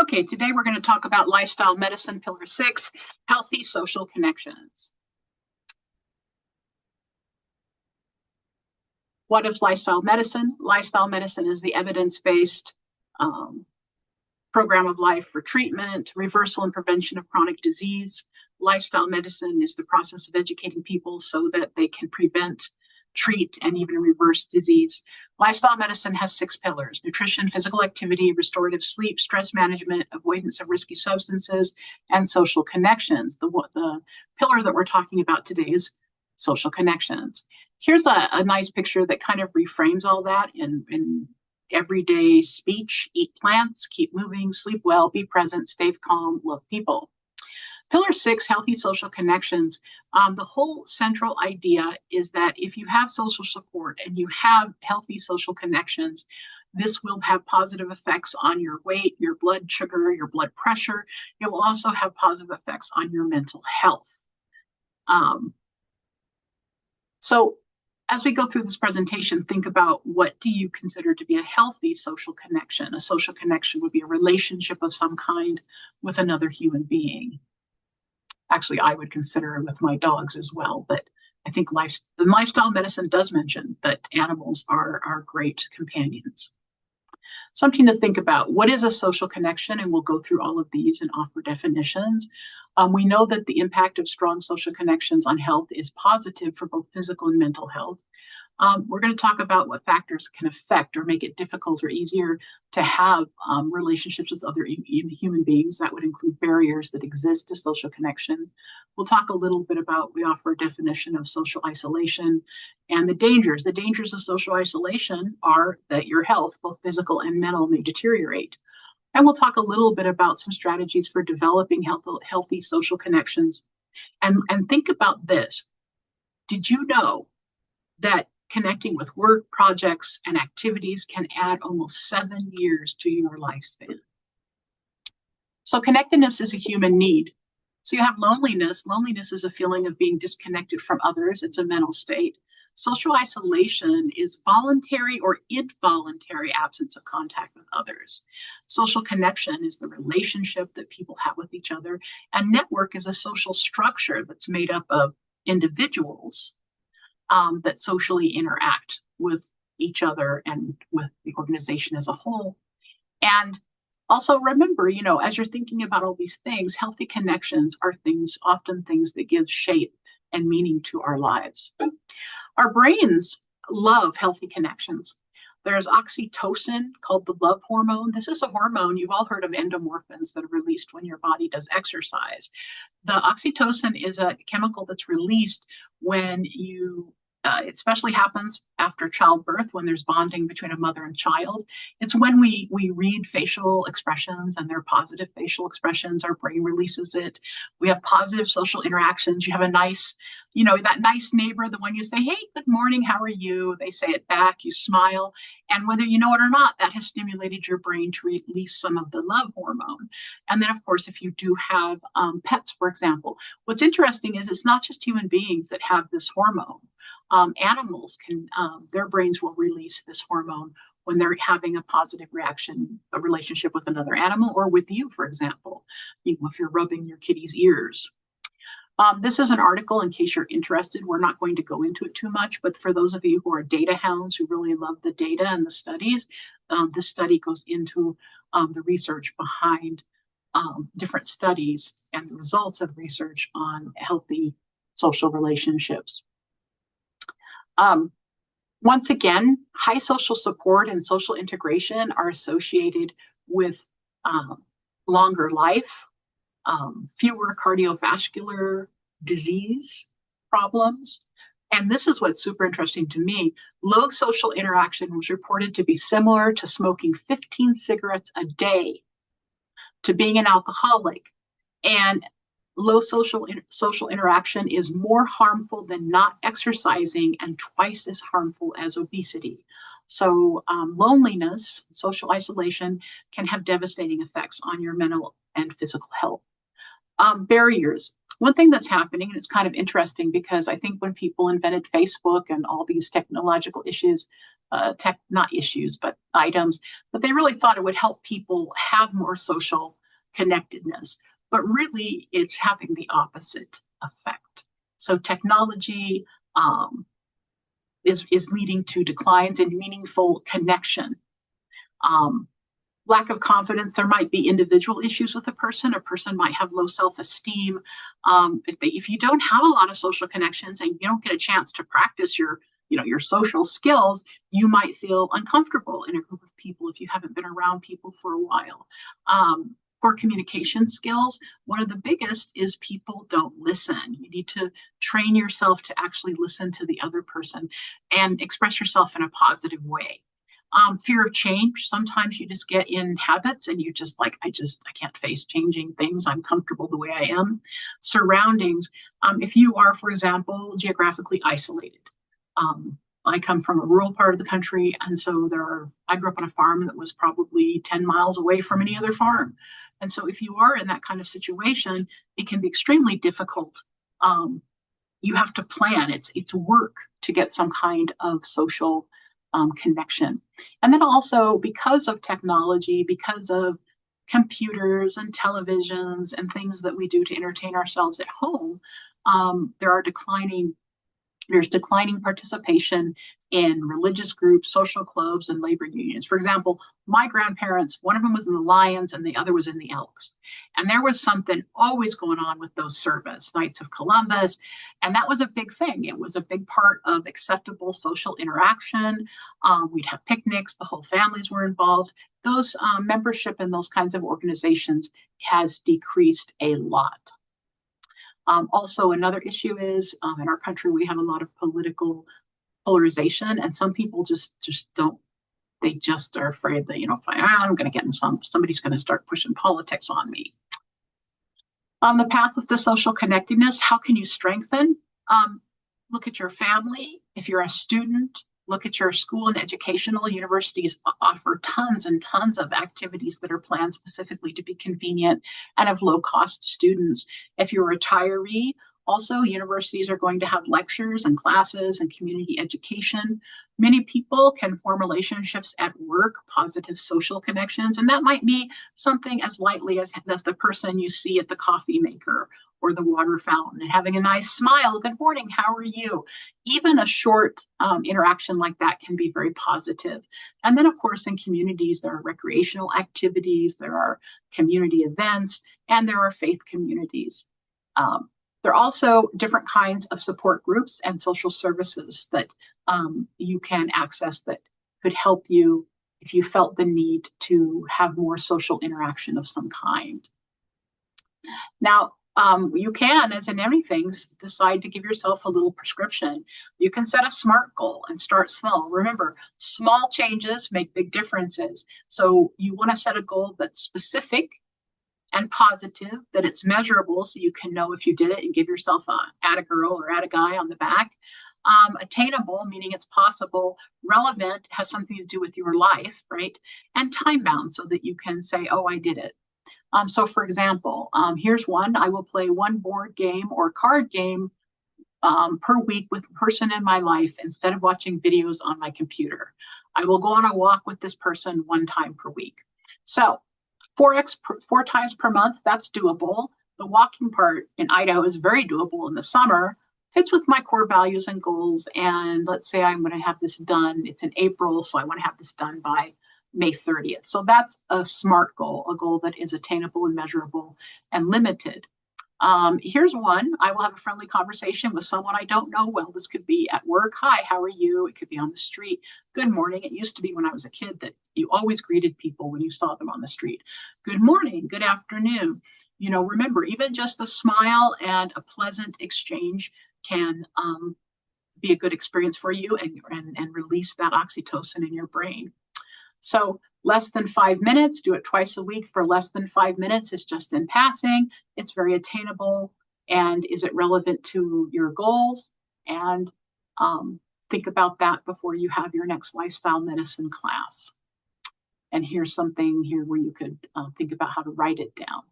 Okay, today we're going to talk about lifestyle medicine, pillar 6, healthy social connections. What is lifestyle medicine? Lifestyle medicine is the evidence-based program of life for treatment, reversal, and prevention of chronic disease. Lifestyle medicine is the process of educating people so that they can prevent, treat, and even reverse disease. Lifestyle medicine has 6 pillars: nutrition, physical activity, restorative sleep, stress management, avoidance of risky substances, and social connections. The pillar that we're talking about today is social connections. Here's a nice picture that kind of reframes all that in everyday speech: eat plants, keep moving, sleep well, be present, stay calm, love people. Pillar 6, healthy social connections. The whole central idea is that if you have social support and you have healthy social connections, this will have positive effects on your weight, your blood sugar, your blood pressure. It will also have positive effects on your mental health. So as we go through this presentation, think about, what do you consider to be a healthy social connection? A social connection would be a relationship of some kind with another human being. Actually, I would consider it with my dogs as well, but I think the lifestyle medicine does mention that animals are great companions. Something to think about: what is a social connection? And we'll go through all of these and offer definitions. We know that the impact of strong social connections on health is positive for both physical and mental health. We're going to talk about what factors can affect or make it difficult or easier to have relationships with other human beings. That would include barriers that exist to social connection. We'll talk a little bit about, we offer a definition of social isolation and the dangers. The dangers of social isolation are that your health, both physical and mental, may deteriorate. And we'll talk a little bit about some strategies for developing healthy social connections. And think about this. Did you know that connecting with work, projects, and activities can add almost 7 years to your lifespan? So connectedness is a human need. So you have loneliness. Loneliness is a feeling of being disconnected from others. It's a mental state. Social isolation is voluntary or involuntary absence of contact with others. Social connection is the relationship that people have with each other. And network is a social structure that's made up of individuals that socially interact with each other and with the organization as a whole. And also remember, as you're thinking about all these things, healthy connections are often things that give shape and meaning to our lives. Our brains love healthy connections. There's oxytocin, called the love hormone. This is a hormone. You've all heard of endorphins that are released when your body does exercise. The oxytocin is a chemical that's released when it especially happens after childbirth, when there's bonding between a mother and child. It's when we read facial expressions and they're positive facial expressions, our brain releases it. We have positive social interactions. You have a nice, that nice neighbor, the one you say, hey, good morning, how are you? They say it back, you smile. And whether you know it or not, that has stimulated your brain to release some of the love hormone. And then, of course, if you do have pets, for example, what's interesting is it's not just human beings that have this hormone. Animals their brains will release this hormone when they're having a positive reaction, a relationship with another animal, or with you, for example, if you're rubbing your kitty's ears. This is an article in case you're interested. We're not going to go into it too much, but for those of you who are data hounds, who really love the data and the studies, this study goes into the research behind different studies and the results of research on healthy social relationships. Once again, high social support and social integration are associated with longer life, fewer cardiovascular disease problems. And this is what's super interesting to me. Low social interaction was reported to be similar to smoking 15 cigarettes a day, to being an alcoholic. And low social interaction is more harmful than not exercising and twice as harmful as obesity. So loneliness, social isolation, can have devastating effects on your mental and physical health. Barriers. One thing that's happening, and it's kind of interesting because I think when people invented Facebook and all these technological issues, not issues, but items, but they really thought it would help people have more social connectedness. But really, it's having the opposite effect. So technology is leading to declines in meaningful connection. Um, Lack of confidence. There might be individual issues with a person. A person might have low self-esteem. If you don't have a lot of social connections and you don't get a chance to practice your social skills, you might feel uncomfortable in a group of people if you haven't been around people for a while. For communication skills, one of the biggest is people don't listen. You need to train yourself to actually listen to the other person and express yourself in a positive way. Fear of change. Sometimes you just get in habits and you just like, I can't face changing things. I'm comfortable the way I am. Surroundings. If you are, for example, geographically isolated. I come from a rural part of the country, and so I grew up on a farm that was probably 10 miles away from any other farm. And so if you are in that kind of situation, it can be extremely difficult. You have to plan. It's work to get some kind of social connection. And then also because of technology, because of computers and televisions and things that we do to entertain ourselves at home, there's declining participation in religious groups, social clubs, and labor unions. For example, my grandparents, one of them was in the Lions and the other was in the Elks. And there was something always going on with those service, Knights of Columbus. And that was a big thing. It was a big part of acceptable social interaction. We'd have picnics, the whole families were involved. Those membership in those kinds of organizations has decreased a lot. Also, another issue is in our country, we have a lot of political polarization, and some people just don't. They just are afraid that, if I'm going to get in somebody's going to start pushing politics on me. On the path of the social connectedness, how can you strengthen? Look at your family. If you're a student, look at your school and educational. Universities offer tons and tons of activities that are planned specifically to be convenient and of low cost to students. If you're a retiree, also universities are going to have lectures and classes and community education. Many people can form relationships at work, positive social connections, and that might be something as lightly as the person you see at the coffee maker or the water fountain and having a nice smile. Good morning, how are you? Even a short interaction like that can be very positive. And then, of course, in communities, there are recreational activities, there are community events, and there are faith communities. There are also different kinds of support groups and social services that you can access that could help you if you felt the need to have more social interaction of some kind. Now, you can, as in everything, decide to give yourself a little prescription. You can set a SMART goal and start small. Remember, small changes make big differences. So you want to set a goal that's specific and positive, that it's measurable so you can know if you did it and give yourself a add a girl or add a guy on the back. Attainable, meaning it's possible. Relevant, has something to do with your life, right? And time bound, so that you can say, oh, I did it. So for example, here's one. I will play one board game or card game per week with a person in my life instead of watching videos on my computer. I will go on a walk with this person one time per week. So 4 times per month, that's doable. The walking part in Idaho is very doable in the summer. Fits with my core values and goals. And let's say I'm going to have this done. It's in April, so I want to have this done by May 30th. So that's a SMART goal, a goal that is attainable and measurable and limited. Here's one. I will have a friendly conversation with someone I don't know well. This could be at work. Hi, how are you? It could be on the street. Good morning. It used to be when I was a kid that you always greeted people when you saw them on the street. Good morning. Good afternoon. Remember, even just a smile and a pleasant exchange can be a good experience for you and release that oxytocin in your brain. So less than 5 minutes, do it twice a week for less than 5 minutes. It's just in passing. It's very attainable. And is it relevant to your goals? And think about that before you have your next lifestyle medicine class. And here's something here where you could think about how to write it down.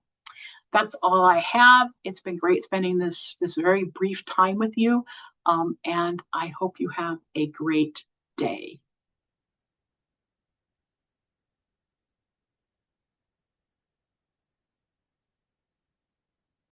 that's all I have. It's been great spending this very brief time with you, and I hope you have a great day.